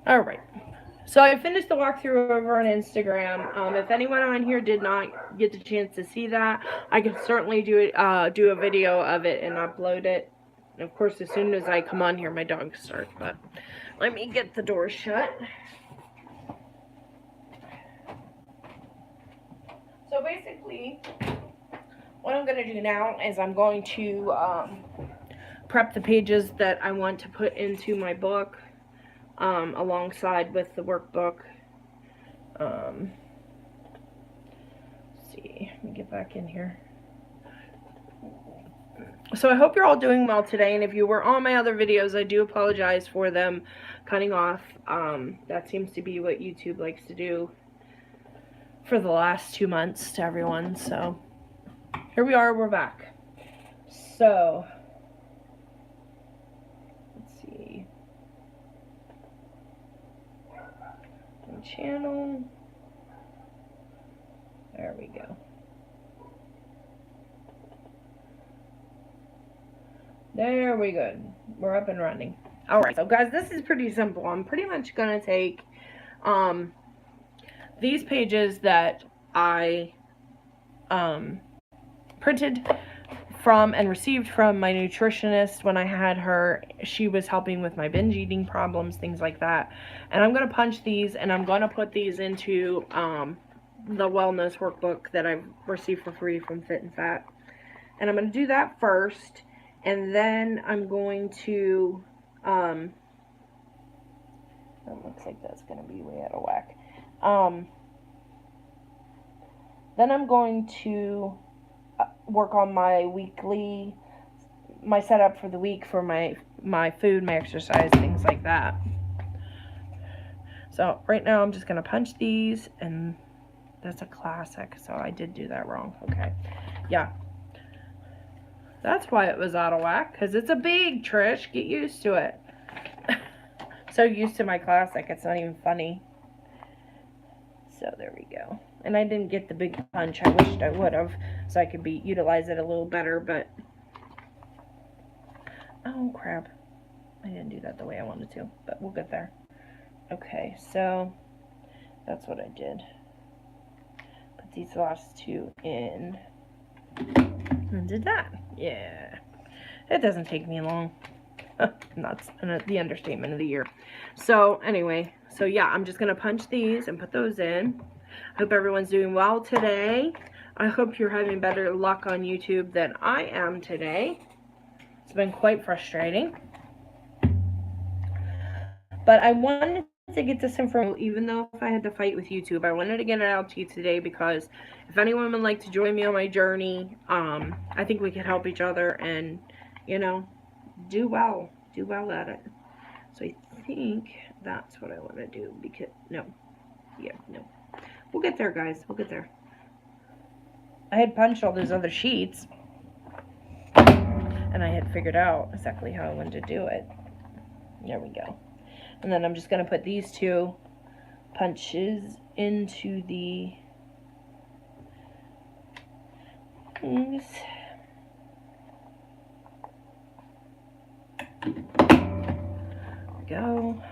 Alright, so I finished the walkthrough over on Instagram. If anyone on here did not get the chance to see that, I can certainly do a video of it and upload it. And of course, as soon as I come on here, my dogs start. But let me get the door shut. So basically, what I'm going to do now is I'm going to prep the pages that I want to put into my book. Alongside with the workbook. Let's see, let me get back in here. So I hope you're all doing well today, and if you were on my other videos, I do apologize for them cutting off. That seems to be what YouTube likes to do for the last 2 months to everyone, so here we are, we're back. So, let's see. Channel. There we go. There we go. We're up and running. Alright, so guys, this is pretty simple. I'm pretty much going to take these pages that I printed from and received from my nutritionist when I had her. She was helping with my binge eating problems, things like that. And I'm going to punch these and I'm going to put these into the wellness workbook that I've received for free from Fit and Fat. And I'm going to do that first. And then I'm going to, that looks like that's going to be way out of whack. Then I'm going to work on my setup for the week for my food, my exercise, things like that. So right now I'm just going to punch these, and that's a classic, so I did do that wrong. Okay, yeah. That's why it was out of whack, because it's a big, Trish. Get used to it. So used to my classic, it's not even funny. So there we go. And I didn't get the big punch. I wished I would have, so I could utilize it a little better, but oh crap. I didn't do that the way I wanted to, but we'll get there. Okay, so that's what I did. Put these last two in. And did that. Yeah. It doesn't take me long. That's the understatement of the year. So anyway, so yeah, I'm just going to punch these and put those in. I hope everyone's doing well today. I hope you're having better luck on YouTube than I am today. It's been quite frustrating. But I wanted to get this information, even though if I had to fight with YouTube, I wanted to get it out to you today because if anyone would like to join me on my journey, I think we could help each other and, you know, do well at it. So I think that's what I want to do because, no. We'll get there, guys. We'll get there. I had punched all those other sheets, and I had figured out exactly how I wanted to do it. There we go. And then I'm just going to put these two punches into the things. There we go.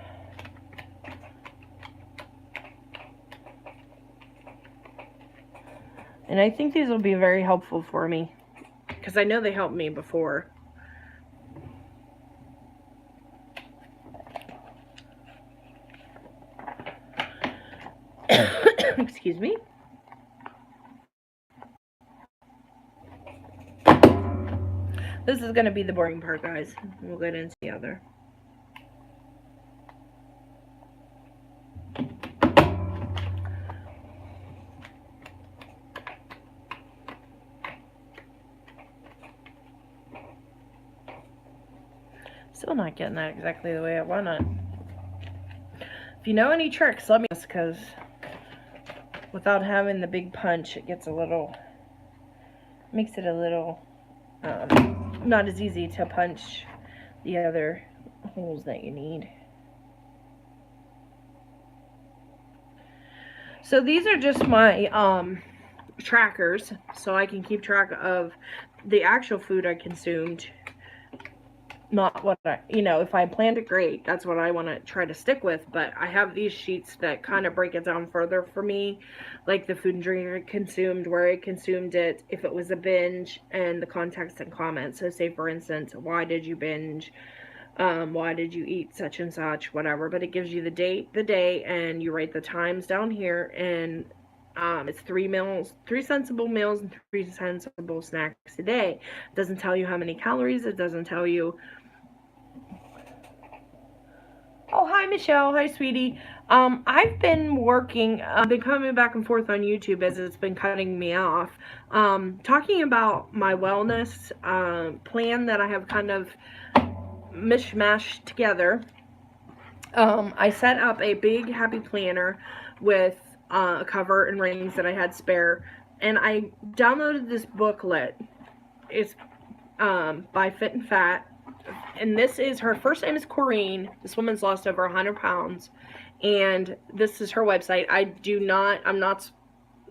And I think these will be very helpful for me, because I know they helped me before. Excuse me. This is going to be the boring part, guys. We'll get into the other. Still not getting that exactly the way I want it. If you know any tricks, let me know, because without having the big punch, it gets a little, makes it a little not as easy to punch the other holes that you need. So these are just my trackers, so I can keep track of the actual food I consumed not what I, if I planned it, great, that's what I want to try to stick with, but I have these sheets that kind of break it down further for me, like the food and drink I consumed, where I consumed it, if it was a binge, and the context and comments. So say, for instance, why did you binge? Why did you eat such and such, whatever, but it gives you the date, the day, and you write the times down here, and it's 3 sensible meals and 3 sensible snacks a day. It doesn't tell you how many calories, it doesn't tell you. Oh, hi, Michelle. Hi, sweetie. I've been working, been coming back and forth on YouTube as it's been cutting me off, talking about my wellness plan that I have kind of mishmashed together. I set up a big happy planner with a cover and rings that I had spare, and I downloaded this booklet. It's by Fit and Fat, and this is, her first name is Corrine. This woman's lost over 100 pounds, and this is her website. I'm not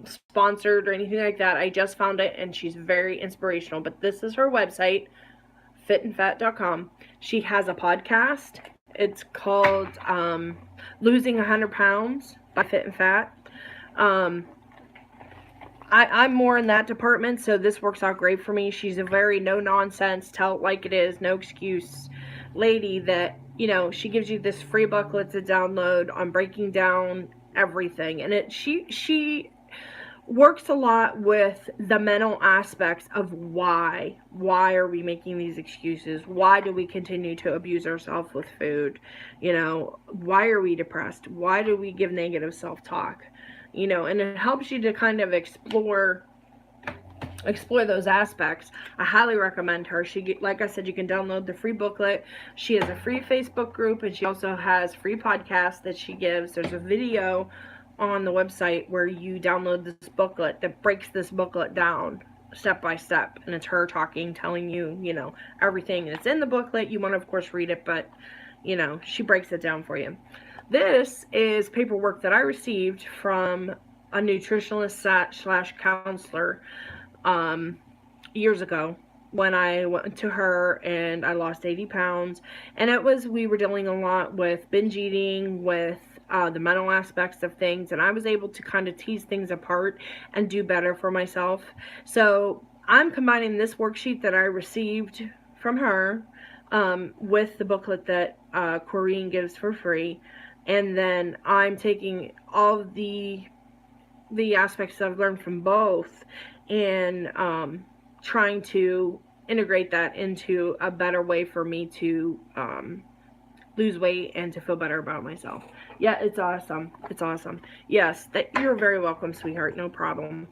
sponsored or anything like that. I just found it, and she's very inspirational, but this is her website, fitandfat.com. She has a podcast. It's called Losing 100 Pounds by Fit and Fat. I'm more in that department, so this works out great for me. She's a very no-nonsense, tell it like it is, no excuse lady that, she gives you this free booklet to download on breaking down everything. And she works a lot with the mental aspects of why are we making these excuses, why do we continue to abuse ourselves with food, why are we depressed, why do we give negative self-talk, and it helps you to kind of explore those aspects. I highly recommend her. Like I said, you can download the free booklet. She has a free Facebook group, and she also has free podcasts that she gives. There's a video on the website where you download this booklet that breaks this booklet down step by step, and it's her talking, telling you, everything that's in the booklet. You want to, of course, read it, but, she breaks it down for you. This is paperwork that I received from a nutritionist / counselor years ago when I went to her and I lost 80 pounds. And we were dealing a lot with binge eating, with the mental aspects of things, and I was able to kind of tease things apart and do better for myself. So I'm combining this worksheet that I received from her with the booklet that Corrine gives for free, and then I'm taking all of the aspects that I've learned from both and trying to integrate that into a better way for me to lose weight and to feel better about myself. Yeah, it's awesome. It's awesome. Yes, you're very welcome, sweetheart. No problem.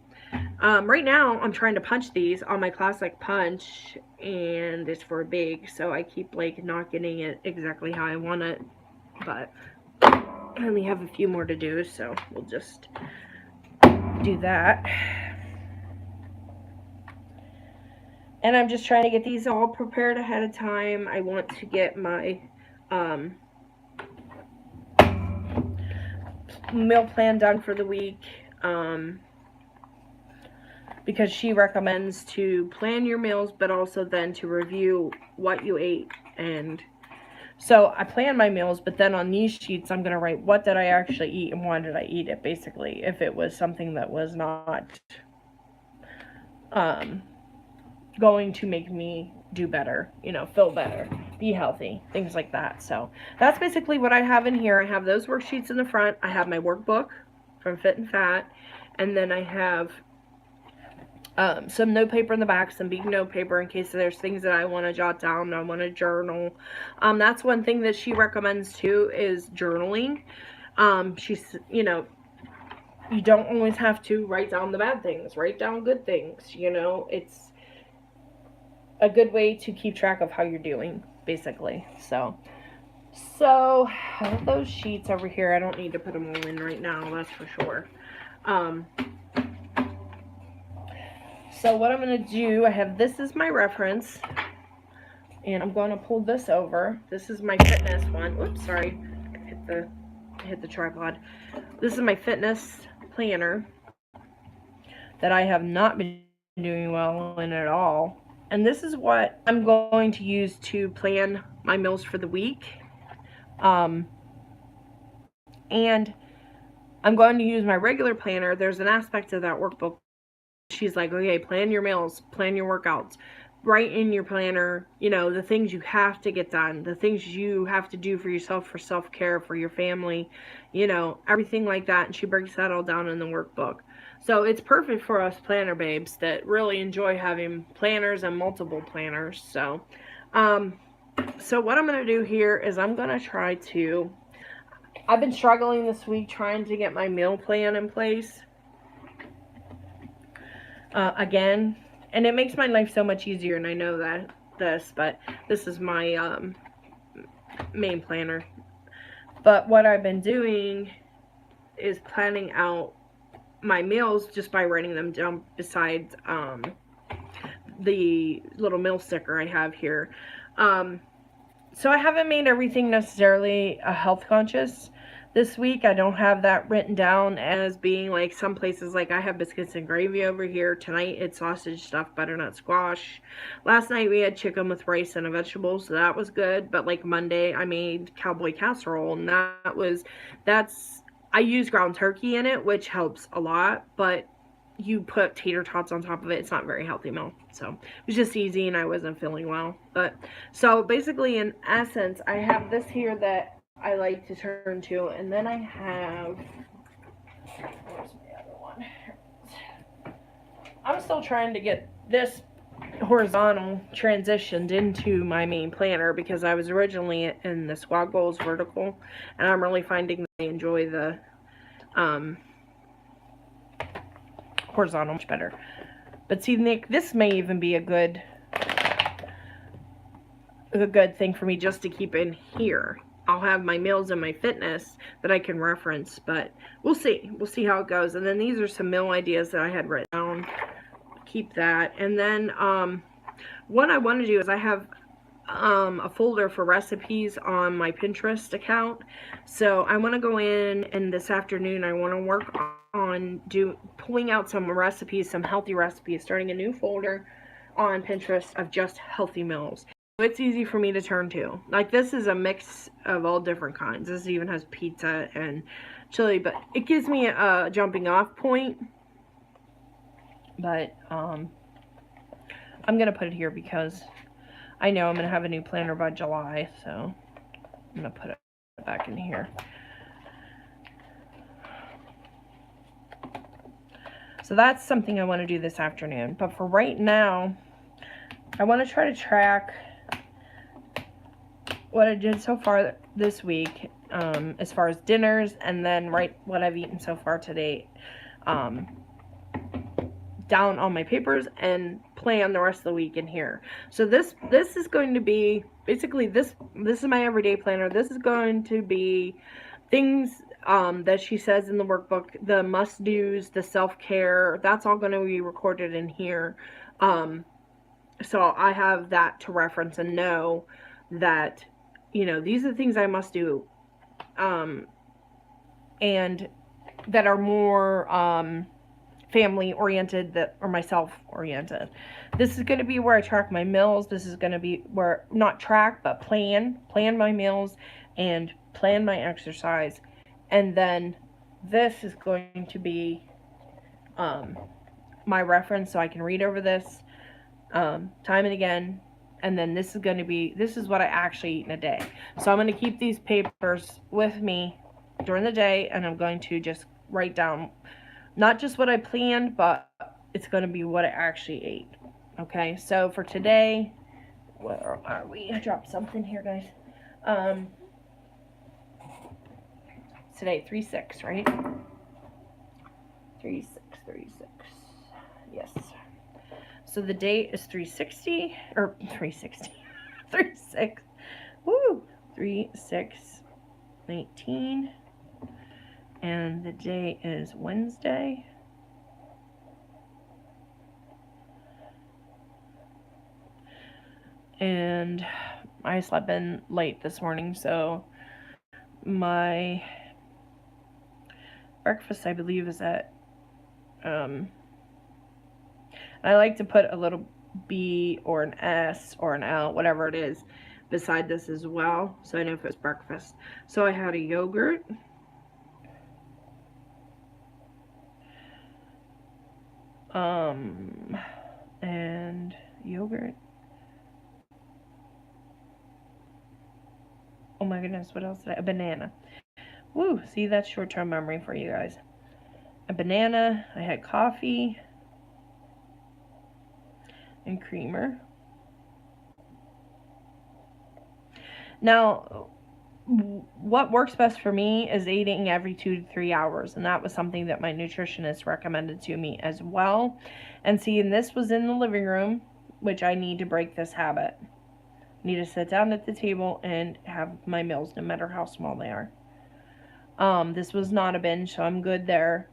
Right now, I'm trying to punch these on my classic punch, and it's for a big, so I keep, not getting it exactly how I want it, but I only have a few more to do, so we'll just do that. And I'm just trying to get these all prepared ahead of time. I want to get my meal plan done for the week, because she recommends to plan your meals, but also then to review what you ate. And so I plan my meals, but then on these sheets I'm going to write what did I actually eat and why did I eat it, basically, if it was something that was not going to make me do better, feel better, be healthy, things like that. So that's basically what I have in here. I have those worksheets in the front. I have my workbook from Fit and Fat, and then I have some note paper in the back, some big note paper in case there's things that I want to jot down, I want to journal. That's one thing that she recommends too, is journaling. She's, you don't always have to write down the bad things, write down good things, it's a good way to keep track of how you're doing, basically. So I have those sheets over here. I don't need to put them all in right now, that's for sure. So what I'm going to do, this is my reference, and I'm going to pull this over. This is my fitness one. Oops, sorry, hit the tripod. This is my fitness planner that I have not been doing well in at all, and this is what I'm going to use to plan my meals for the week. And I'm going to use my regular planner. There's an aspect of that workbook. She's like, okay, plan your meals, plan your workouts. Write in your planner, you know, the things you have to get done, the things you have to do for yourself, for self-care, for your family, you know, everything like that. And she breaks that all down in the workbook. So it's perfect for us planner babes that really enjoy having planners and multiple planners. So what I'm going to do here is I'm going to try to, I've been struggling this week trying to get my meal plan in place again, and it makes my life so much easier, and I know that but this is my main planner. But what I've been doing is planning out my meals just by writing them down beside the little meal sticker I have here. So I haven't made everything necessarily health conscious this week. I don't have that written down as being like some places, like I have biscuits and gravy over here. Tonight it's sausage stuffed butternut squash. Last night we had chicken with rice and a vegetable, so that was good. But like Monday I made cowboy casserole, and I use ground turkey in it, which helps a lot, but you put tater tots on top of it. It's not a very healthy meal. So it was just easy and I wasn't feeling well. But so basically, in essence, I have this here that I like to turn to, and then I have, where's my other one? I'm still trying to get this horizontal transitioned into my main planner because I was originally in the squad goals vertical, and I'm really finding that I enjoy the horizontal much better. But see, Nick, this may even be a good thing for me just to keep in here. I'll have my meals and my fitness that I can reference, but we'll see. We'll see how it goes. And then these are some meal ideas that I had written down. Keep that. And then what I want to do is I have a folder for recipes on my Pinterest account. So I want to go in, and this afternoon I want to work on pulling out some recipes, some healthy recipes, starting a new folder on Pinterest of just healthy meals. So it's easy for me to turn to. Like, this is a mix of all different kinds. This even has pizza and chili, but it gives me a jumping off point. But I'm gonna put it here because I know I'm gonna have a new planner by July, so I'm gonna put it back in here. So that's something I want to do this afternoon. But for right now, I want to try to track what I did so far this week, as far as dinners, and then write what I've eaten so far today down on my papers and plan the rest of the week in here. So this is going to be basically this is my everyday planner. This is going to be things that she says in the workbook, the must-dos, the self-care, that's all going to be recorded in here. So I have that to reference and know that, you know, these are the things I must do, and that are more family-oriented, that are myself-oriented. This is going to be where I track my meals. This is going to be where, not track, but plan my meals and plan my exercise. And then this is going to be my reference, so I can read over this time and again. And then this is what I actually eat in a day. So I'm going to keep these papers with me during the day, and I'm going to just write down not just what I planned, but it's going to be what I actually ate. Okay, so for today, where are we? I dropped something here, guys. Today, 3/6, right? 3/6. Yes. So the date is 360, or 360, 3/6. Woo! 3/6/19. And the day is Wednesday. And I slept in late this morning, so my breakfast, I believe, is at I like to put a little B or an S or an L, whatever it is, beside this as well, so I know if it's breakfast. So I had a yogurt, and yogurt. Oh my goodness, what else did I? A banana. Woo, see, that's short-term memory for you guys. A banana, I had coffee, and creamer. Now, what works best for me is eating every 2 to 3 hours, and that was something that my nutritionist recommended to me as well. And see, and this was in the living room, which I need to break this habit. I need to sit down at the table and have my meals, no matter how small they are. This was not a binge, so I'm good there.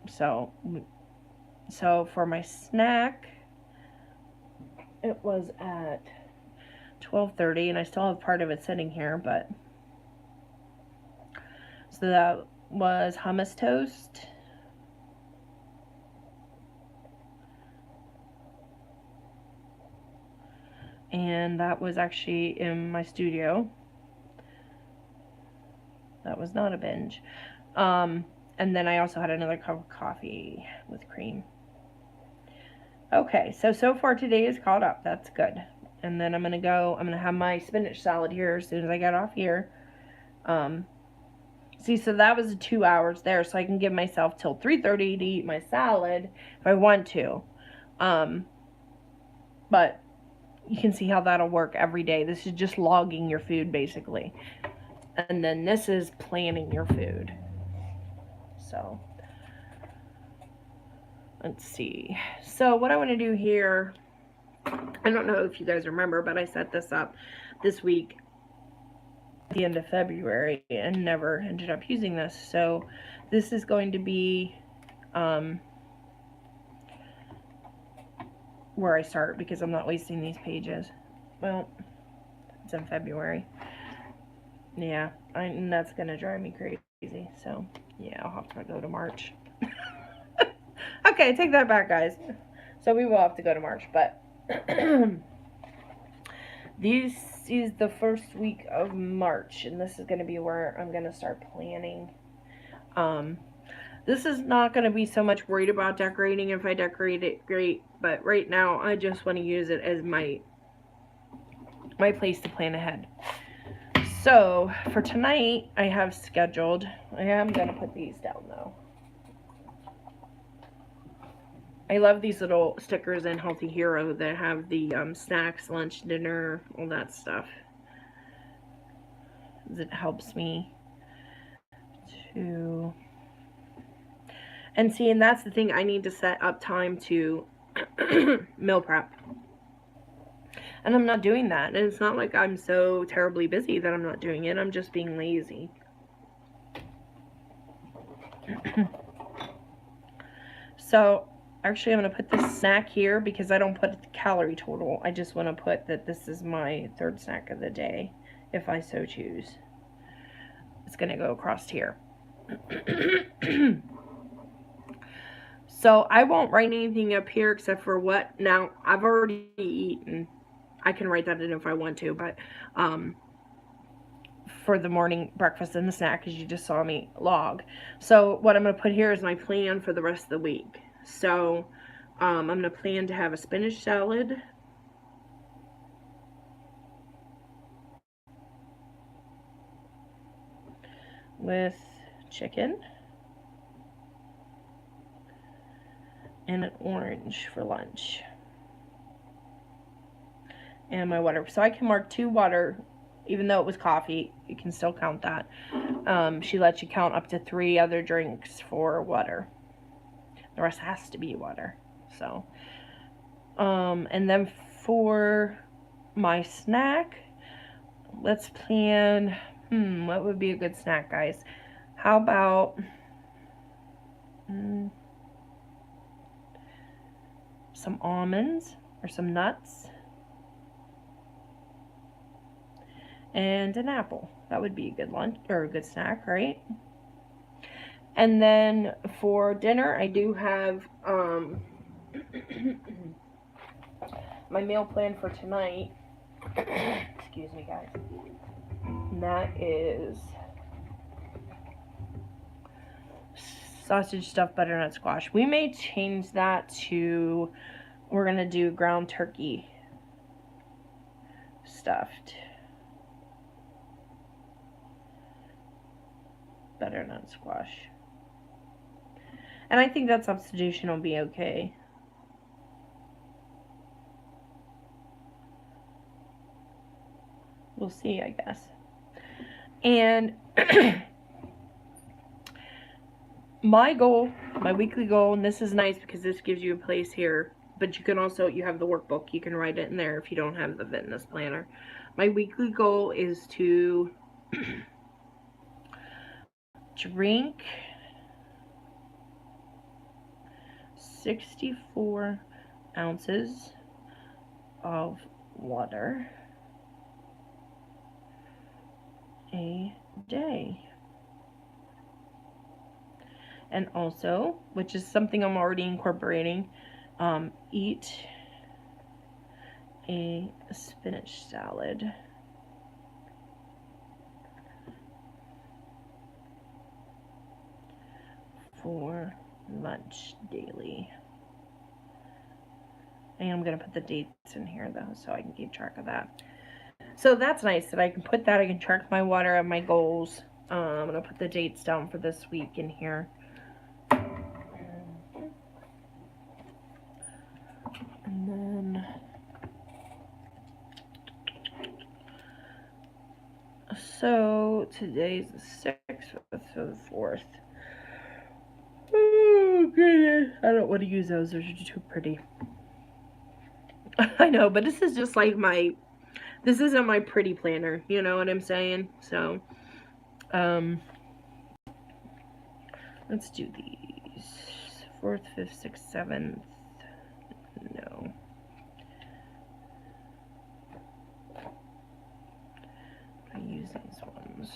So for my snack, it was at 12:30, and I still have part of it sitting here, but so that was hummus toast, and that was actually in my studio. That was not a binge. And then I also had another cup of coffee with cream. Okay, so far today is caught up. That's good. And then I'm going to have my spinach salad here as soon as I get off here. See, so that was 2 hours there, so I can give myself till 3:30 to eat my salad if I want to. But you can see how that'll work every day. This is just logging your food, basically. And then this is planning your food. So, let's see. So what I want to do here, I don't know if you guys remember, but I set this up this week at the end of February and never ended up using this. So this is going to be where I start, because I'm not wasting these pages. Well, it's in February. Yeah, and that's going to drive me crazy. So, yeah, I'll have to go to March. Okay, take that back, guys. So we will have to go to March, but this is the first week of March, and this is going to be where I'm going to start planning. This is not going to be so much worried about decorating. If I decorate it, great, but right now I just want to use it as my place to plan ahead. So for tonight, I have scheduled, I am going to put these down though. I love these little stickers in Healthy Hero that have the snacks, lunch, dinner, all that stuff. It helps me to... And see, and that's the thing, I need to set up time to meal prep. And I'm not doing that. And it's not like I'm so terribly busy that I'm not doing it. I'm just being lazy. So, actually, I'm going to put this snack here because I don't put the calorie total. I just want to put that this is my third snack of the day, if I so choose. It's going to go across here. So, I won't write anything up here except for what. Now, I've already eaten. I can write that in if I want to, but for the morning breakfast and the snack, as you just saw me log. So what I'm going to put here is my plan for the rest of the week. So I'm going to plan to have a spinach salad, with chicken and an orange for lunch, and my water. So I can mark 2 water. Even though it was coffee, you can still count that. She lets you count up to 3 other drinks for water. The rest has to be water. So, and then for my snack, let's plan, what would be a good snack, guys? How about, some almonds or some nuts? And an apple. That would be a good lunch or a good snack, right? And then for dinner, I do have my meal plan for tonight. Excuse me, guys. And that is sausage stuffed butternut squash. We may change that to, we're gonna do ground turkey stuffed butternut squash. And I think that substitution will be okay. We'll see, I guess. And my goal, my weekly goal, and this is nice because this gives you a place here, but you can also, you have the workbook, you can write it in there if you don't have the fitness planner. My weekly goal is to drink 64 ounces of water a day. And also, which is something I'm already incorporating, eat a spinach salad for lunch daily. And I'm going to put the dates in here though, so I can keep track of that. So that's nice that I can put that, I can track my water and my goals. I'm going to put the dates down for this week in here. And then, so today's the 6th, so the 4th. Oh goodness, I don't want to use those, those are too pretty. I know, but this is just like my, this isn't my pretty planner, you know what I'm saying? So, let's do these. 4th, 5th, 6th, 7th. No. I use these ones.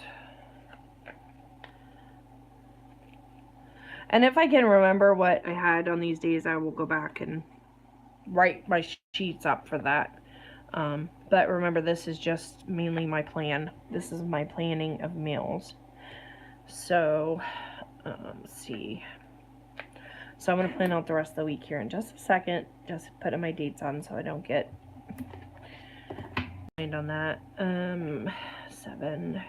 And if I can remember what I had on these days, I will go back and write my sheets up for that. But remember, this is just mainly my plan. This is my planning of meals. So, let's see. So I'm going to plan out the rest of the week here in just a second. Just putting my dates on so I don't get behind on that. 7.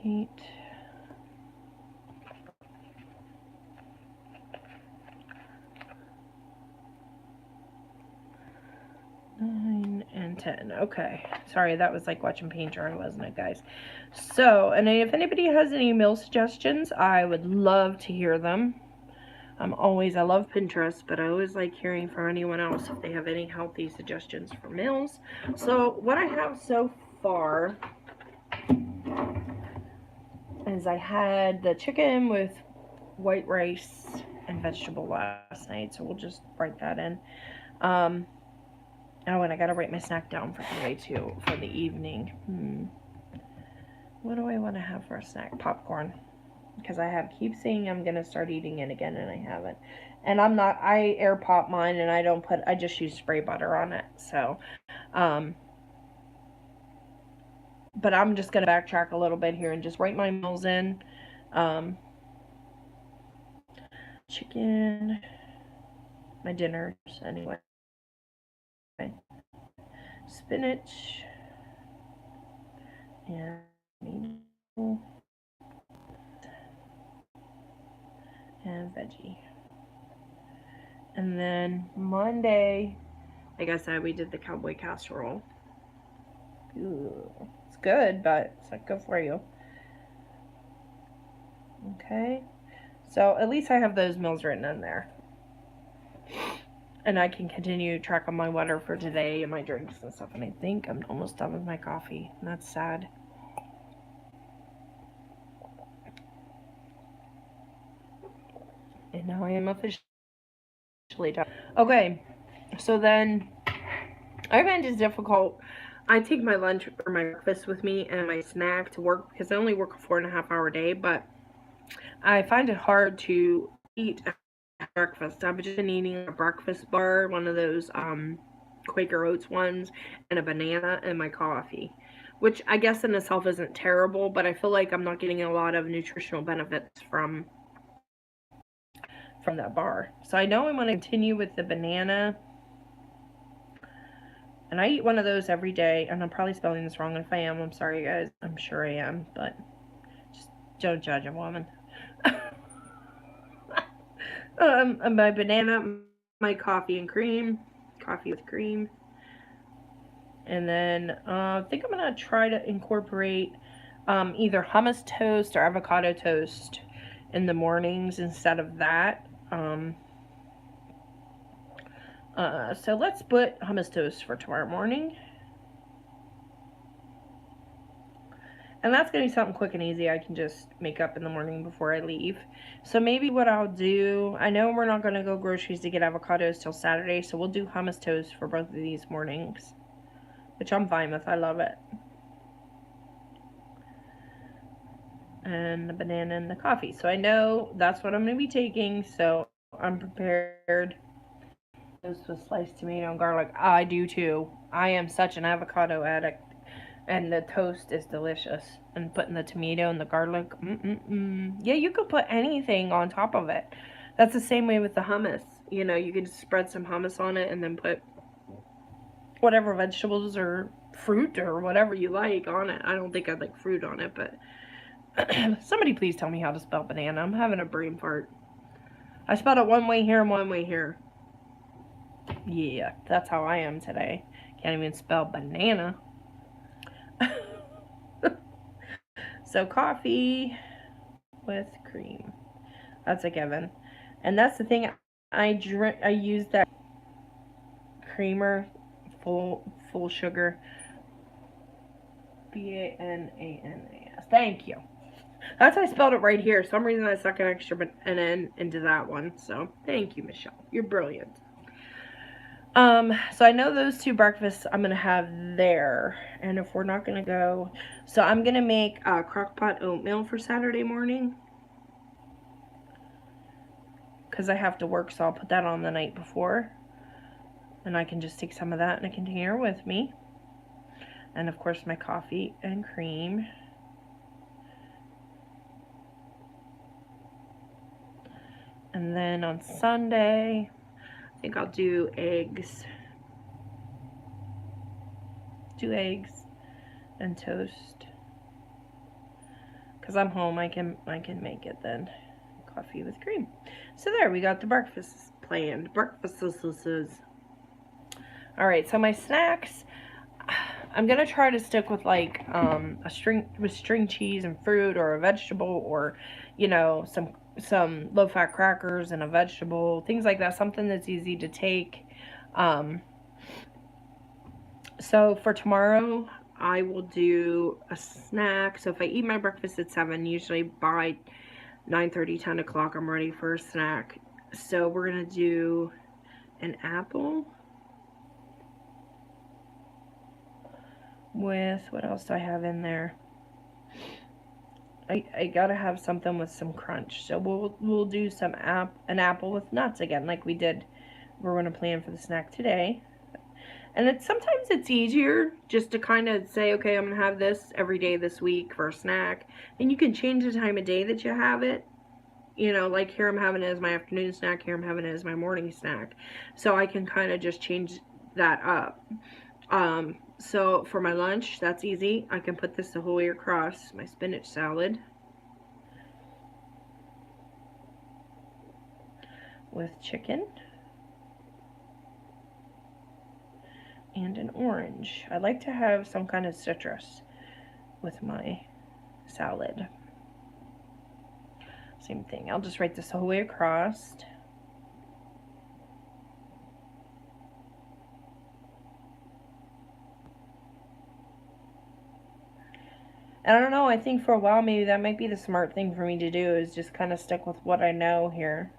8. 9 and 10. Okay. Sorry, that was like watching paint dry, wasn't it, guys? So, and if anybody has any meal suggestions, I would love to hear them. I love Pinterest, but I always like hearing from anyone else if they have any healthy suggestions for meals. So, what I have so far is I had the chicken with white rice and vegetable last night, so we'll just write that in. Oh, and I gotta write my snack down for today too, for the evening. What do I want to have for a snack? Popcorn. Because I keep saying I'm gonna start eating it again, and I haven't. And I air pop mine, and I just use spray butter on it. So, but I'm just gonna backtrack a little bit here and just write my meals in. Chicken, my dinners anyway. Spinach and veggie. And then Monday, like I said, we did the cowboy casserole. Ooh, it's good, but it's not good for you. Okay, so at least I have those meals written in there. And I can continue track on my water for today and my drinks and stuff. And I think I'm almost done with my coffee. And that's sad. And now I am officially done. Okay, so then I find it's difficult. I take my lunch or my breakfast with me and my snack to work because I only work a 4.5 hour day, but I find it hard to eat breakfast. I've just been eating a breakfast bar, one of those Quaker Oats ones, and a banana and my coffee, which I guess in itself isn't terrible, but I feel like I'm not getting a lot of nutritional benefits from that bar. So I know I'm going to continue with the banana. And I eat one of those every day, and I'm probably spelling this wrong. And if I am, I'm sorry, guys. I'm sure I am, but just don't judge a woman. My banana, my coffee and cream, coffee with cream. And then I think I'm going to try to incorporate either hummus toast or avocado toast in the mornings instead of that. So let's put hummus toast for tomorrow morning. And that's going to be something quick and easy I can just make up in the morning before I leave. So maybe what I'll do, I know we're not going to go groceries to get avocados till Saturday, so we'll do hummus toast for both of these mornings, which I'm fine with. I love it. And the banana and the coffee. So I know that's what I'm going to be taking, so I'm prepared. Toast with sliced tomato and garlic. I do too. I am such an avocado addict. And the toast is delicious. And putting the tomato and the garlic. Yeah, you could put anything on top of it. That's the same way with the hummus. You know, you can spread some hummus on it and then put whatever vegetables or fruit or whatever you like on it. I don't think I'd like fruit on it, but somebody please tell me how to spell banana. I'm having a brain fart. I spelled it one way here and one way here. Yeah, that's how I am today. Can't even spell banana. So coffee with cream. That's a given. And that's the thing. I use that creamer, full sugar. BANANAS. Thank you. That's how I spelled it right here. For some reason I stuck an extra an N into that one. So thank you, Michelle. You're brilliant. So I know those two breakfasts I'm going to have there. And if we're not going to go... So I'm going to make crock-pot oatmeal for Saturday morning. Because I have to work, so I'll put that on the night before. And I can just take some of that in a container with me. And of course my coffee and cream. And then on Sunday, I think I'll do eggs. 2 eggs and toast. Because I'm home, I can make it then. Coffee with cream. So there, we got the breakfasts planned. Breakfasts. Alright, so my snacks, I'm going to try to stick with like string cheese and fruit or a vegetable or, you know, some low-fat crackers and a vegetable, things like that, something that's easy to take. So for tomorrow, I will do a snack. So if I eat my breakfast at 7, usually by 9:30, 10 o'clock, I'm ready for a snack. So we're going to do an apple with, what else do I have in there? I gotta have something with some crunch. So we'll do an apple with nuts again, like we did. We're gonna plan for the snack today. And sometimes it's easier just to kind of say, okay, I'm gonna have this every day this week for a snack. And you can change the time of day that you have it. You know, like here I'm having it as my afternoon snack, here I'm having it as my morning snack. So I can kind of just change that up. So for my lunch, that's easy. I can put this the whole way across, my spinach salad with chicken and an orange. I like to have some kind of citrus with my salad. Same thing. I'll just write this the whole way across. And I don't know, I think for a while maybe that might be the smart thing for me to do, is just kind of stick with what I know here.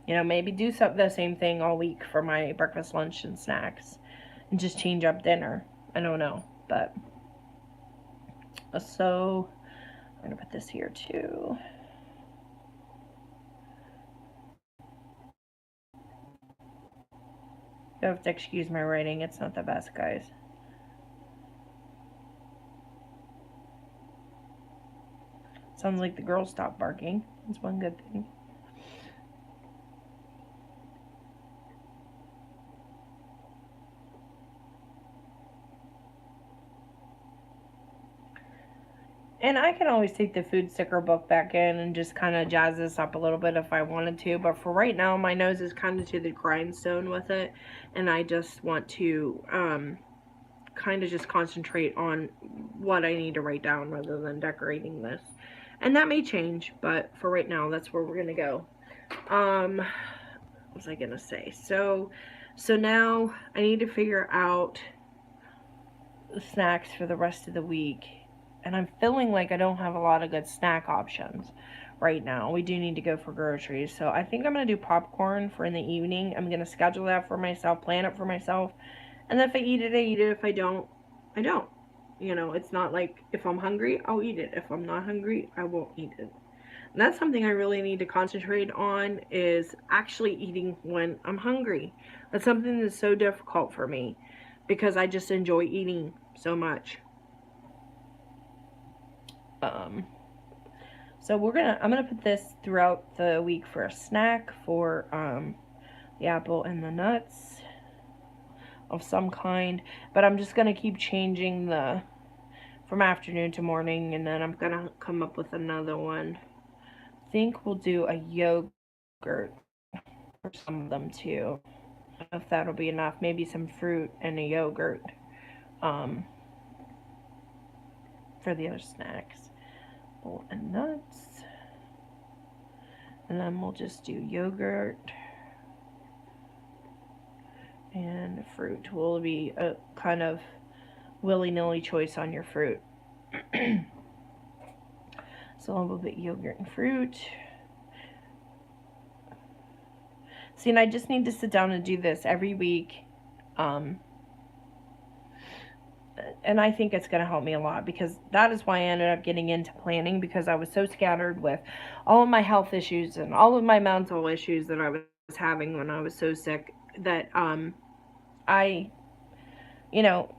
You know, maybe do the same thing all week for my breakfast, lunch, and snacks. and just change up dinner. I don't know, but so I'm gonna put this here too. You have to excuse my writing, it's not the best, guys. Sounds like the girls stopped barking. That's one good thing. And I can always take the food sticker book back in and just kind of jazz this up a little bit if I wanted to. But for right now, my nose is kind of to the grindstone with it. And I just want to kind of just concentrate on what I need to write down rather than decorating this. And that may change, but for right now, that's where we're going to go. What was I going to say? So now I need to figure out the snacks for the rest of the week. And I'm feeling like I don't have a lot of good snack options right now. We do need to go for groceries. So I think I'm going to do popcorn for in the evening. I'm going to schedule that for myself, plan it for myself. And then if I eat it, I eat it. If I don't, I don't. You know, it's not like if I'm hungry, I'll eat it. If I'm not hungry, I won't eat it. And that's something I really need to concentrate on, is actually eating when I'm hungry. That's something that's so difficult for me because I just enjoy eating so much. So I'm gonna put this throughout the week for a snack for the apple and the nuts of some kind, but I'm just gonna keep changing from afternoon to morning, and then I'm gonna come up with another one. I think we'll do a yogurt for some of them too. I don't know if that'll be enough. Maybe some fruit and a yogurt for the other snacks. And nuts, and then we'll just do yogurt and fruit. Will be a kind of willy-nilly choice on your fruit. So a little bit yogurt and fruit. See, and I just need to sit down and do this every week. And I think it's going to help me a lot, because that is why I ended up getting into planning, because I was so scattered with all of my health issues and all of my mental issues that I was having when I was so sick, that I, you know,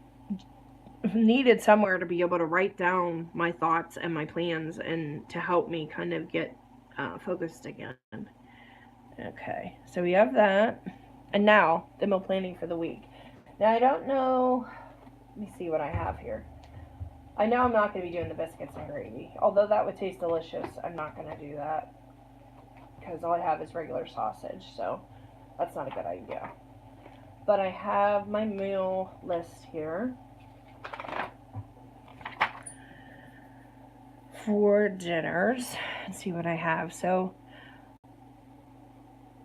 needed somewhere to be able to write down my thoughts and my plans and to help me kind of get focused again. Okay, so we have that. And now the meal planning for the week. Now I don't know. Let me see what I have here. I know I'm not going to be doing the biscuits and gravy. Although that would taste delicious, I'm not going to do that, because all I have is regular sausage, so that's not a good idea. But I have my meal list here for dinners. Let's see what I have. So,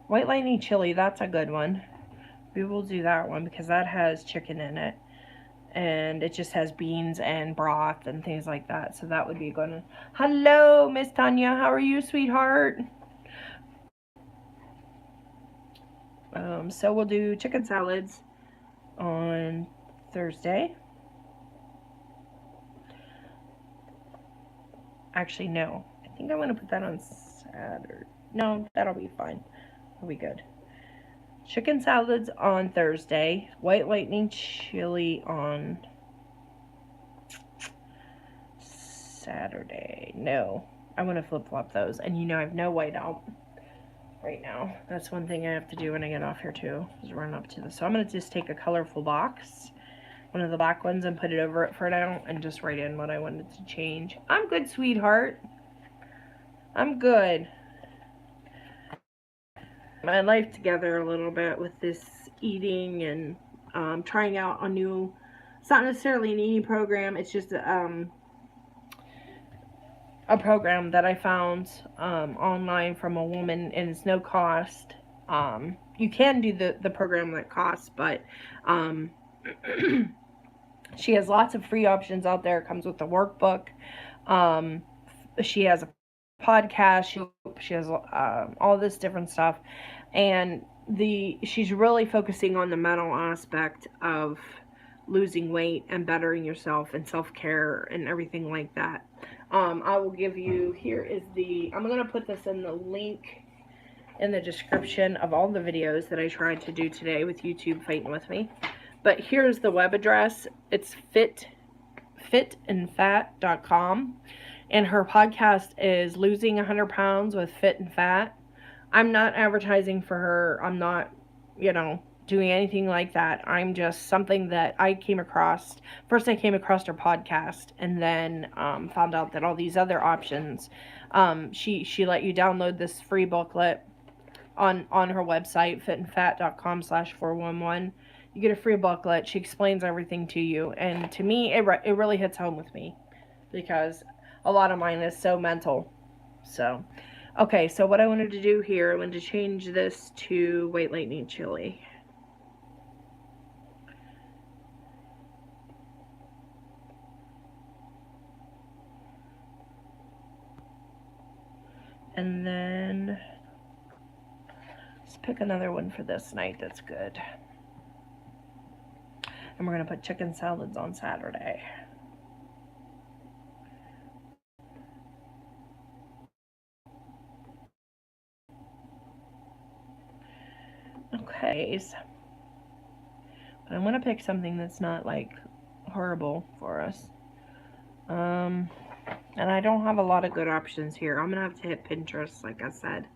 white lightning chili, that's a good one. We will do that one because that has chicken in it. And it just has beans and broth and things like that. So that would be a good one. Hello, Miss Tanya. How are you, sweetheart? So we'll do chicken salads on Thursday. Actually, no. I think I'm going to put that on Saturday. No, that'll be fine. That'll be good. Chicken salads on Thursday. White lightning chili on Saturday. No, I want to flip-flop those. And you know I have no white out right now. That's one thing I have to do when I get off here too, is run up to this. So I'm going to just take a colorful box, one of the black ones, and put it over it for now and just write in what I wanted to change. I'm good, sweetheart. I'm good. My life together a little bit with this eating and trying out a new, it's not necessarily an eating program, it's just a program that I found online from a woman, and it's no cost. You can do the program that costs, but she has lots of free options out there. It comes with the workbook. She has a podcast. She has all this different stuff, and she's really focusing on the mental aspect of losing weight and bettering yourself and self-care and everything like that. I will give you, here is I'm going to put this in the link in the description of all the videos that I tried to do today with YouTube fighting with me. But here's the web address. It's fitandfat.com. And her podcast is Losing 100 Pounds with Fit and Fat. I'm not advertising for her. I'm not, doing anything like that. I'm just something that I came across. First, I came across her podcast, and then found out that all these other options. She let you download this free booklet on her website, fitandfat.com/411. You get a free booklet. She explains everything to you, and to me, it really hits home with me because a lot of mine is so mental. So, okay, so what I wanted to do here, I wanted to change this to White Lightning Chili. And then let's pick another one for this night that's good. And we're going to put chicken salads on Saturday. Okay. But I want to pick something that's not like horrible for us. And I don't have a lot of good options here. I'm going to have to hit Pinterest, like I said.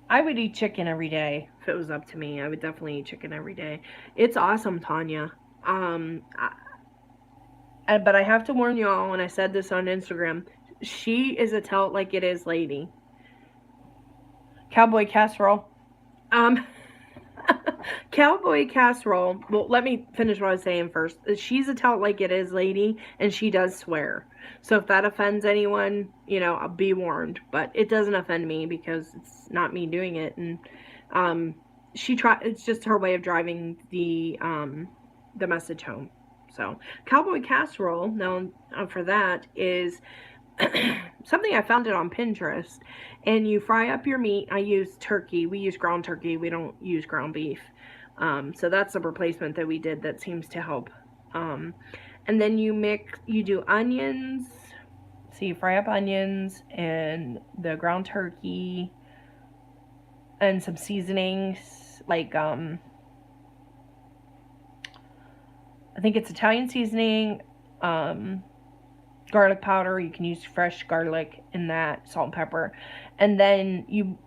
I would eat chicken every day if it was up to me. I would definitely eat chicken every day. It's awesome, Tanya. But I have to warn y'all, and I said this on Instagram, she is a tell it like it is lady. Cowboy casserole. Cowboy casserole. Well, let me finish what I was saying first. She's a tell it like it is lady, and she does swear. So if that offends anyone, I'll be warned. But it doesn't offend me because it's not me doing it. And it's just her way of driving the message home. So cowboy casserole, known for that, is something I found it on Pinterest. And you fry up your meat. I use turkey. We use ground turkey. We don't use ground beef. So that's a replacement that we did that seems to help. And then you do onions. So you fry up onions and the ground turkey and some seasonings like I think it's Italian seasoning, garlic powder. You can use fresh garlic in that, salt and pepper, and then you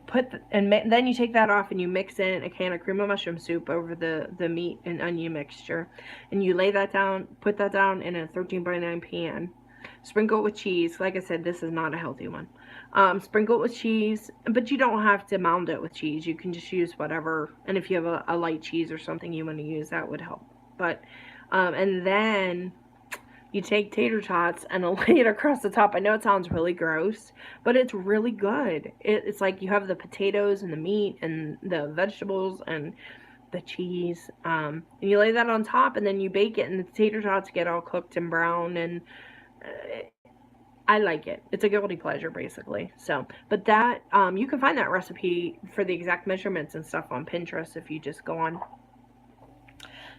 then you take that off and you mix in a can of cream of mushroom soup over the meat and onion mixture, and you lay that down, put that down in a 13x9 pan. Sprinkle it with cheese. Like I said, this is not a healthy one. Sprinkle it with cheese, but you don't have to mound it with cheese. You can just use whatever, and if you have a light cheese or something you want to use, that would help. But and then you take tater tots and lay it across the top. I know it sounds really gross, but it's really good. It's like you have the potatoes and the meat and the vegetables and the cheese. And you lay that on top, and then you bake it, and the tater tots get all cooked and brown, and I like it. It's a guilty pleasure, basically. So, but that, you can find that recipe for the exact measurements and stuff on Pinterest if you just go on.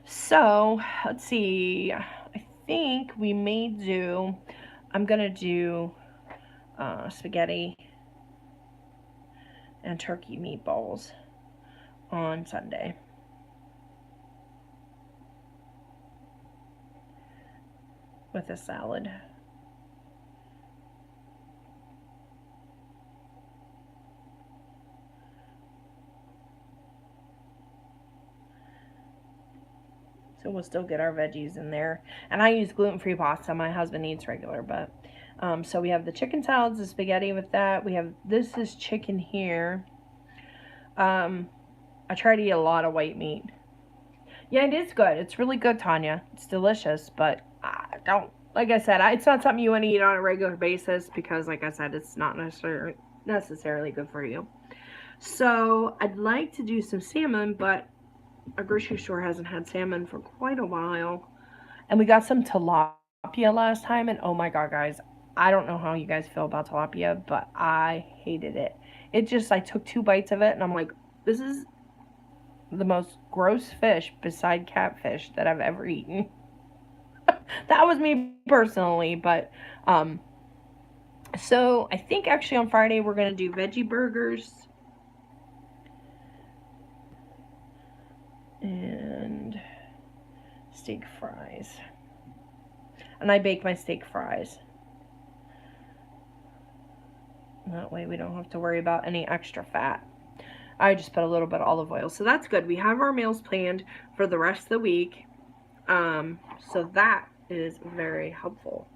So, let's see. I think we may do, I'm going to do spaghetti and turkey meatballs on Sunday. With a salad. So we'll still get our veggies in there. And I use gluten-free pasta. My husband eats regular, but so we have the chicken salads, the spaghetti with that. We have, this is chicken here. I try to eat a lot of white meat. Yeah, it is good. It's really good, Tanya. It's delicious, but I don't, like I said, it's not something you want to eat on a regular basis because, like I said, it's not necessarily good for you. So I'd like to do some salmon, but our grocery store hasn't had salmon for quite a while. And we got some tilapia last time, and oh my god, guys, I don't know how you guys feel about tilapia, but I hated it. It just, I took 2 bites of it, and I'm like, this is the most gross fish beside catfish that I've ever eaten. That was me personally, but, so I think actually on Friday we're going to do veggie burgers. And steak fries. And I bake my steak fries. That way we don't have to worry about any extra fat. I just put a little bit of olive oil. So that's good. We have our meals planned for the rest of the week. So that is very helpful.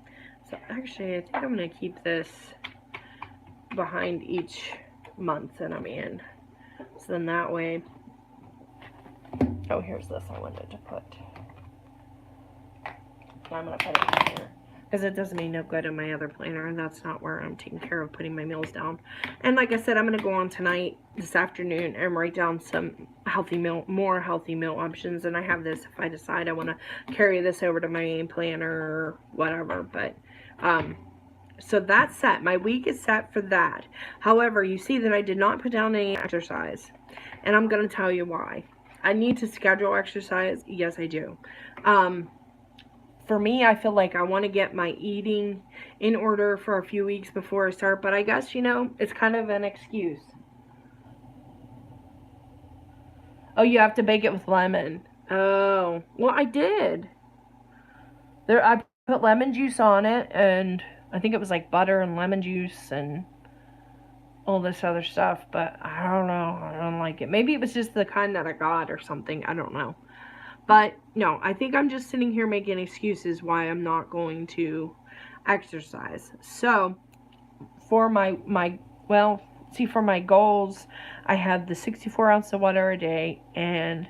So actually, I think I'm going to keep this behind each month that I'm in. So then that way, oh, here's this I wanted to put. I'm going to put it in here, because it doesn't mean no good in my other planner, and that's not where I'm taking care of putting my meals down. And like I said, I'm going to go on tonight, this afternoon, and write down some more healthy meal options. And I have this if I decide I want to carry this over to my main planner or whatever. But, so that's set. My week is set for that. However, you see that I did not put down any exercise. And I'm going to tell you why. I need to schedule exercise. Yes, I do. For me, I feel like I want to get my eating in order for a few weeks before I start. But I guess, you know, it's kind of an excuse. Oh, you have to bake it with lemon. Oh, well, I did. I put lemon juice on it, and I think it was like butter and lemon juice and all this other stuff, but I don't know. I don't like it. Maybe it was just the kind that I got or something. I don't know. But no, I think I'm just sitting here making excuses why I'm not going to exercise. So for for my goals, I have the 64 ounces of water a day, and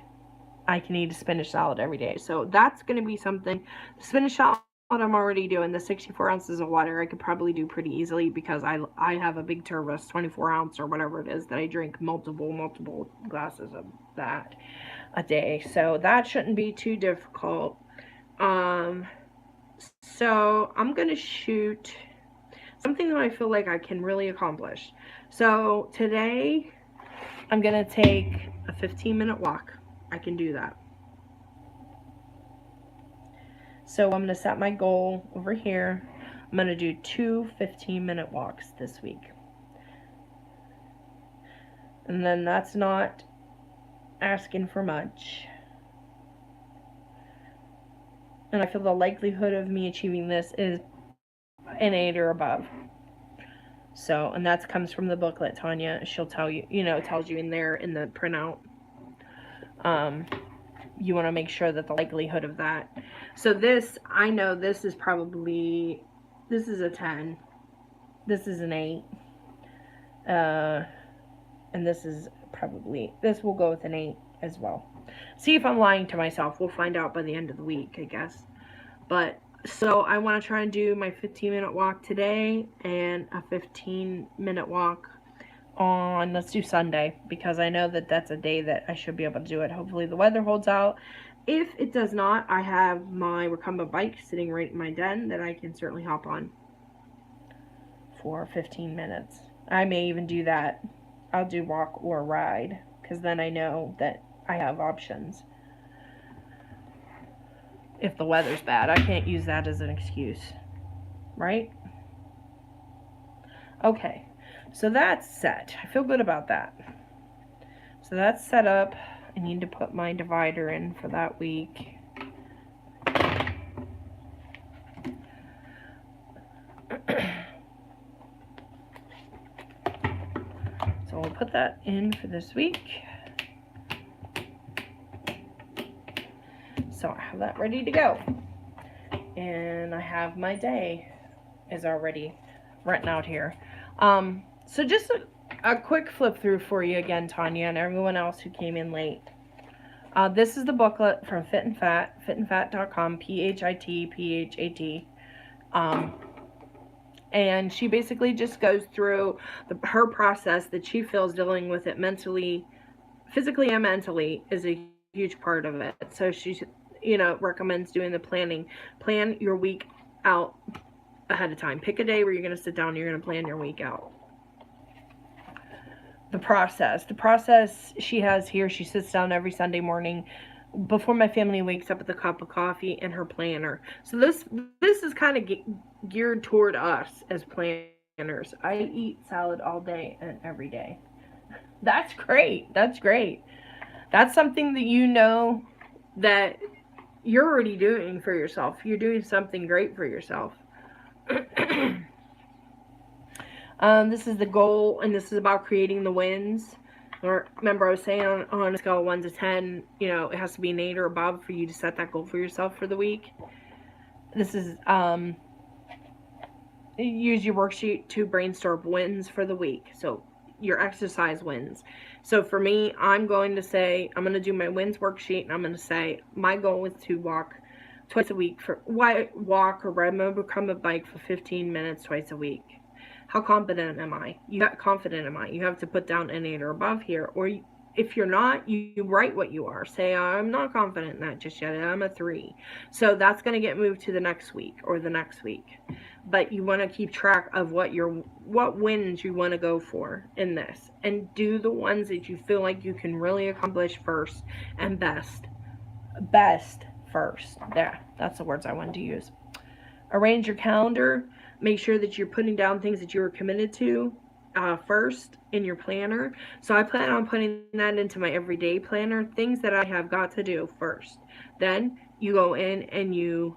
I can eat a spinach salad every day. So that's going to be something. The spinach salad I'm already doing, the 64 ounces of water, I could probably do pretty easily, because I have a big Tervis 24 ounce or whatever it is that I drink multiple glasses of that a day. So that shouldn't be too difficult. So I'm going to shoot something that I feel like I can really accomplish. So today I'm going to take a 15-minute walk. I can do that. So I'm going to set my goal over here. I'm going to do 2 15-minute walks this week. And then that's not asking for much. And I feel the likelihood of me achieving this is an 8 or above. So, and that comes from the booklet, Tanya. She'll tell you, it tells you in there in the printout. You want to make sure that the likelihood of that. So this, I know this is probably, this is a 10. This is an 8. And this is probably, this will go with an 8 as well. See if I'm lying to myself. We'll find out by the end of the week, I guess. But, so I want to try and do my 15-minute walk today and a 15-minute walk on, let's do Sunday, because I know that that's a day that I should be able to do it. Hopefully the weather holds out. If it does not, I have my recumbent bike sitting right in my den that I can certainly hop on for 15 minutes. I may even do that. I'll do walk or ride, because then I know that I have options. If the weather's bad, I can't use that as an excuse, right? Okay, so that's set. I feel good about that. So that's set up. I need to put my divider in for that week. So we'll put that in for this week. So I have that ready to go. And I have my day is already written out here. So just a quick flip through for you again, Tanya, and everyone else who came in late. This is the booklet from Fit and Fat, fitandfat.com, PHIT. And she basically just goes through her process that she feels dealing with it mentally, physically and mentally is a huge part of it. So she, recommends doing the planning. Plan your week out ahead of time. Pick a day where you're going to sit down and you're going to plan your week out. The process she has here, she sits down every Sunday morning before my family wakes up with a cup of coffee and her planner. So this is kind of geared toward us as planners. I eat salad all day and every day. That's great. That's great. That's something that you know that you're already doing for yourself. You're doing something great for yourself. This is the goal, and this is about creating the wins. Or remember, I was saying on a scale of 1 to 10, you know, it has to be an 8 or above for you to set that goal for yourself for the week. This is, use your worksheet to brainstorm wins for the week. So your exercise wins. So for me, I'm going to say, I'm going to do my wins worksheet, and I'm going to say my goal is to walk twice a week, walk or ride my bike for 15 minutes twice a week. How confident am I? Confident am I? You have to put down an 8 or above here. Or if you're not, you write what you are. Say, I'm not confident in that just yet. I'm a 3. So that's going to get moved to the next week or the next week. But you want to keep track of what wins you want to go for in this. And do the ones that you feel like you can really accomplish first and best. Best first. There. That's the words I wanted to use. Arrange your calendar. Make sure that you're putting down things that you are committed to first in your planner. So I plan on putting that into my everyday planner, things that I have got to do first. Then you go in and you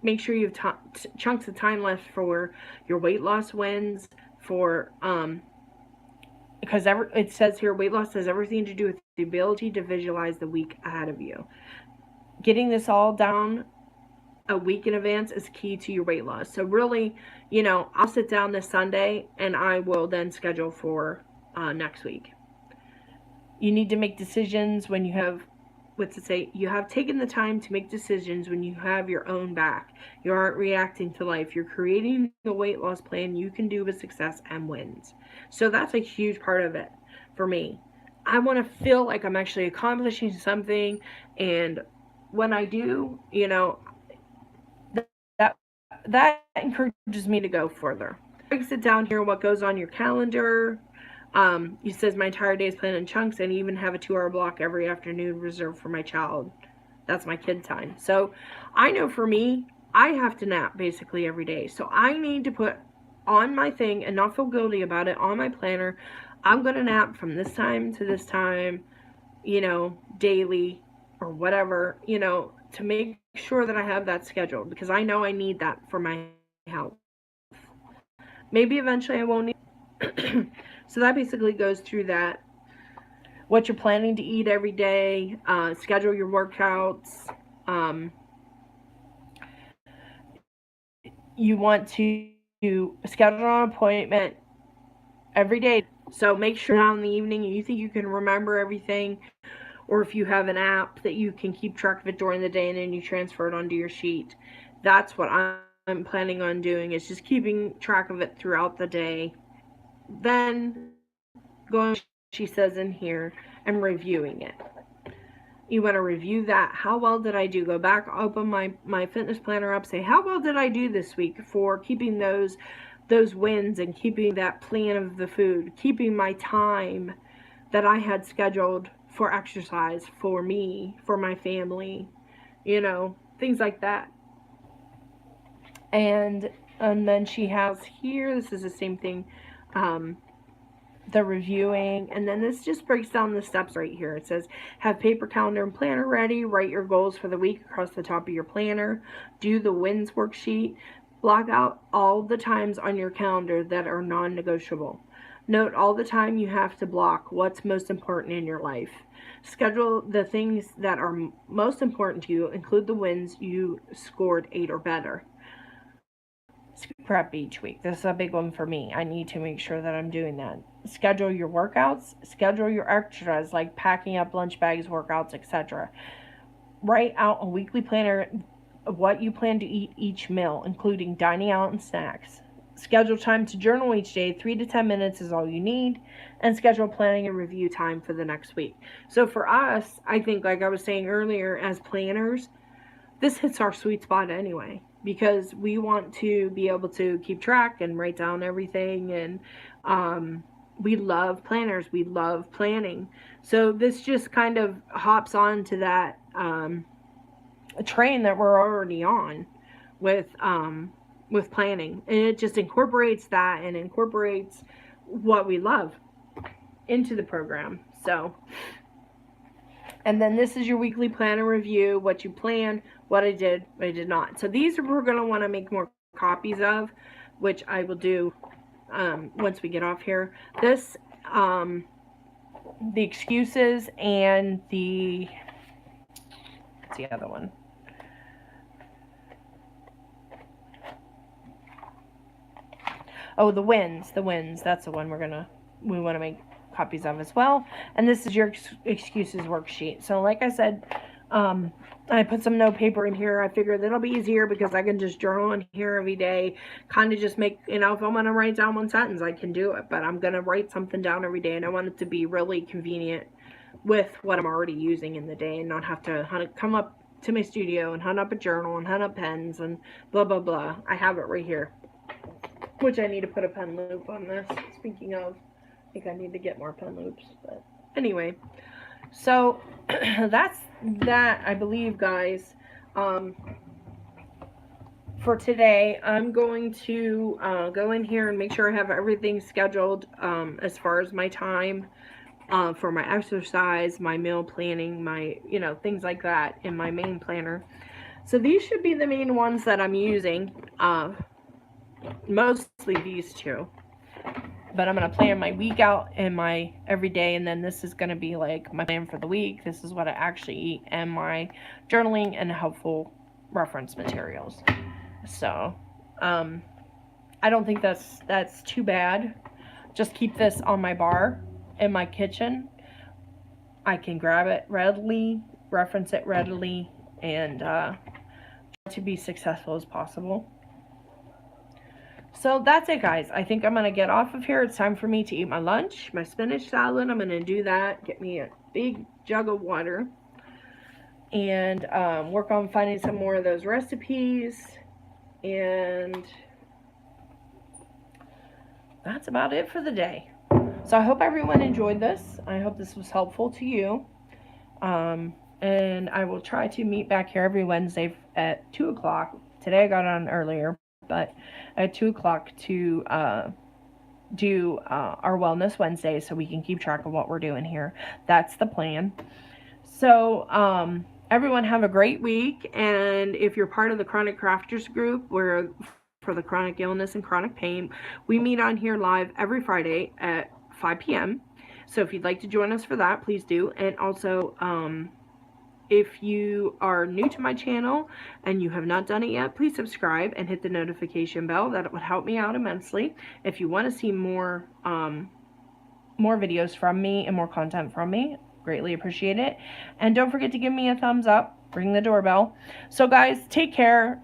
make sure you have chunks of time left for your weight loss wins, for because it says here weight loss has everything to do with the ability to visualize the week ahead of you. Getting this all down a week in advance is key to your weight loss. So really, you know, I'll sit down this Sunday and I will then schedule for next week. You need to make decisions when you have, you have taken the time to make decisions when you have your own back. You aren't reacting to life. You're creating a weight loss plan you can do with success and wins. So that's a huge part of it for me. I want to feel like I'm actually accomplishing something, and when I do, you know, that encourages me to go further. Breaks it down here what goes on your calendar. It says my entire day is planned in chunks, and even have a 2-hour block every afternoon reserved for my child. That's my kid time. So I know for me, I have to nap basically every day. So I need to put on my thing and not feel guilty about it on my planner. I'm going to nap from this time to this time, you know, daily or whatever, you know, to make sure that I have that scheduled, because I know I need that for my health. Maybe eventually I won't need So that basically goes through that. What you're planning to eat every day, schedule your workouts. You want to schedule an appointment every day. So make sure now in the evening you think you can remember everything, or if you have an app that you can keep track of it during the day and then you transfer it onto your sheet. That's what I'm planning on doing, is just keeping track of it throughout the day. Then going, she says in here, and reviewing it. You want to review that. How well did I do? Go back, open my fitness planner up, say, how well did I do this week for keeping those wins and keeping that plan of the food, keeping my time that I had scheduled for exercise, for me, for my family, you know, things like that. And then she has here, this is the same thing, the reviewing, and then this just breaks down the steps right here. It says, have paper, calendar, and planner ready. Write your goals for the week across the top of your planner. Do the wins worksheet. Block out all the times on your calendar that are non-negotiable. Note all the time you have to block what's most important in your life. Schedule the things that are most important to you. Include the wins you scored 8 or better. Prep each week. This is a big one for me. I need to make sure that I'm doing that. Schedule your workouts. Schedule your extras, like packing up lunch bags, workouts, etc. Write out a weekly planner of what you plan to eat each meal, including dining out and snacks. Schedule time to journal each day. 3 to 10 minutes is all you need. And schedule planning and review time for the next week. So for us, I think, like I was saying earlier, as planners, this hits our sweet spot anyway. because we want to be able to keep track and write down everything. And we love planners. We love planning. So this just kind of hops on to that train that we're already on with planning. And it just incorporates that and incorporates what we love into the program. So, and then this is your weekly planner review, what you planned, what I did, what I did not. So these we're going to want to make more copies of, which I will do once we get off here. This, the excuses and what's the other one? Oh, the wins. That's the one we want to make copies of as well. And this is your excuses worksheet. So like I said, I put some note paper in here. I figured that'll be easier because I can just journal in here every day, kind of just make, if I'm going to write down one sentence, I can do it, but I'm going to write something down every day, and I want it to be really convenient with what I'm already using in the day, and not have to come up to my studio and hunt up a journal and hunt up pens and blah, blah, blah. I have it right here, which I need to put a pen loop on this. Speaking of, I think I need to get more pen loops, but anyway. So that's that, I believe, guys. For today, I'm going to go in here and make sure I have everything scheduled as far as my time for my exercise, my meal planning, my, things like that in my main planner. So these should be the main ones that I'm using, mostly these two. But I'm going to plan my week out and my every day, and then this is going to be like my plan for the week. This is what I actually eat, and my journaling and helpful reference materials. So, I don't think that's too bad. Just keep this on my bar in my kitchen. I can grab it readily, reference it readily, and try to be successful as possible. So that's it, guys. I think I'm going to get off of here. It's time for me to eat my lunch, my spinach salad. I'm going to do that, get me a big jug of water, and work on finding some more of those recipes. And that's about it for the day. So I hope everyone enjoyed this. I hope this was helpful to you. And I will try to meet back here every Wednesday at 2 o'clock. Today I got on earlier, but at 2 o'clock to do our Wellness Wednesday, so we can keep track of what we're doing here. That's the plan. So everyone have a great week, and if you're part of the Chronic Crafters group, where for the chronic illness and chronic pain, we meet on here live every Friday at 5 p.m. So if you'd like to join us for that, please do. And also, if you are new to my channel and you have not done it yet, please subscribe and hit the notification bell. That would help me out immensely. If you want to see more videos from me and more content from me, greatly appreciate it. And don't forget to give me a thumbs up, ring the doorbell. So guys, take care.